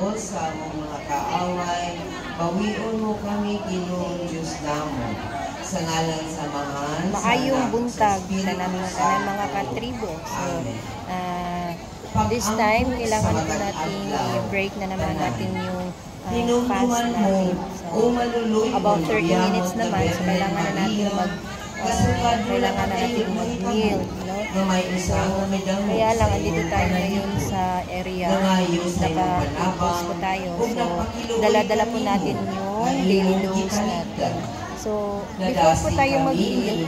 sa among mga kaaway, bawion mo kami Ginoong Diyos namo. Sa ngalan samahan, maayong buntag tanan mga katribo. So, this time, kailangan po natin i-break na naman natin yung fast natin. So, about 30 minutes naman, so kailangan na natin mag-meal. So, kaya lang, andito tayo ngayon sa area, naka-post po tayo. So, dala-dala po natin yung daily dose natin. So, before po tayo mag-meal,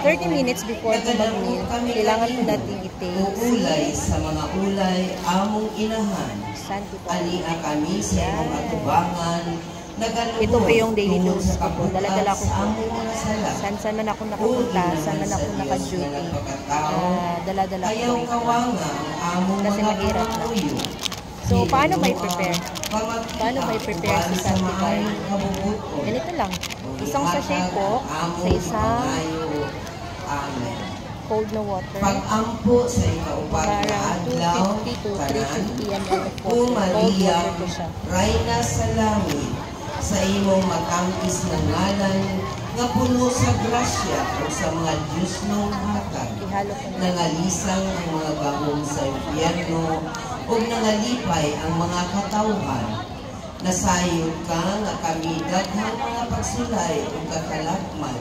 30 minutes before po mag-meal, kailangan po natin i-take ulay sa mga ulay, among inahan. Ania kami sa imong atubangan. Ito po yung daily dose ko po. Dala-dala ko po. Saan man ako nakapunta, saan man ako naka-duty. Dala-dala ko po ito. Kasi mahirap na. So, paano may prepare? Paano may prepare si Sanctify? Ganito lang. Isang sachet po sa isang cold na water. Pag-ampo sa ikaupat na adlaw, 250 to 350 ml po. O Maria, Cold water po siya. Rayna sa langit, sa imong matangkis na ngalan, nga puno sa grasya o sa mga Diyos ng hatag. Ihalo po na. Nangalisang ang mga bagong sa impyerno, o nangalipay ang mga katawhan. Nasayod ka nga kami daghang mga pagsulay o kakalakman,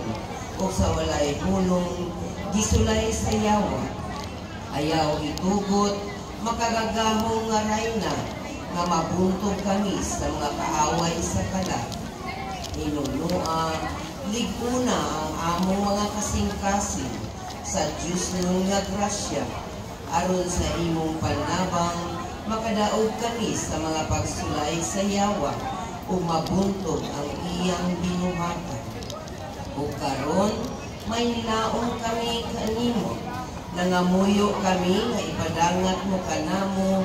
o sa walay hulong, gisulay sa yawa. Ayaw itugot, makaragahong nga rayna, nga mabuntog kami sa mga kaaway sa kalat. Inunua, liguna ang among mga kasing-kasing sa Diyos ng nga grasya, aron sa imong panabang, makadaog kami sa mga pagsulay sa yawa, o mabuntog ang iyang binuhatan. O karon, may nilaong kami kanimo, nangamuyo kami nga ipadangat mo kanamo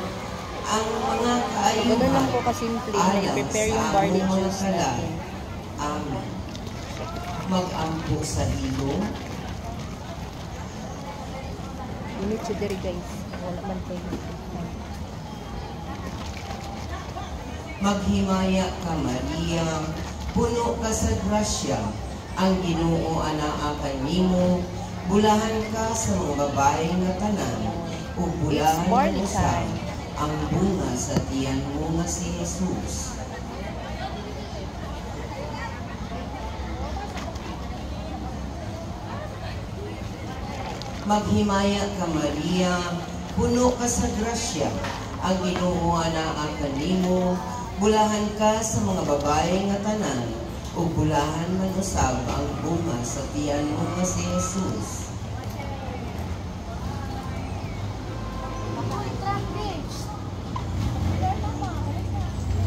ang mga kaayuhan. Ganun lang po kasimple na i-prepare yung barley juice natin. Amen. Mag-ampo sa ilong. Init siya diri guys. Wala man po. Maghimaya ka Maria, puno ka sa grasya, ang Ginoo anaa kanimo, bulahan ka sa mga babae nga tanan, ug bulahan mo sa ang bunga sa tiyan mo nga si Jesus. Maghimaya ka Maria, puno ka sa grasya, ang Ginoo anaa kanimo, bulahan ka sa mga babae nga tanan, ug bulahan man usab ang bunga sa tiyan mo nga si Jesus.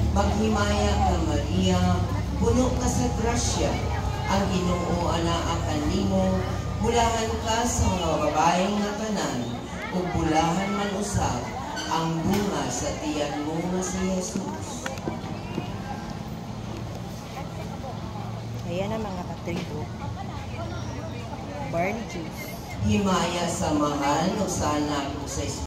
Maghimaya ka Maria, puno ka sa grasya, ang Ginoo anaa kanimo, bulahan ka sa mga babae nga tanan, ug bulahan man usab ang bunga sa tiyan mo nga si Jesus. Ayan na mga katribo. Barley juice. Himaya sa mahal o sana sa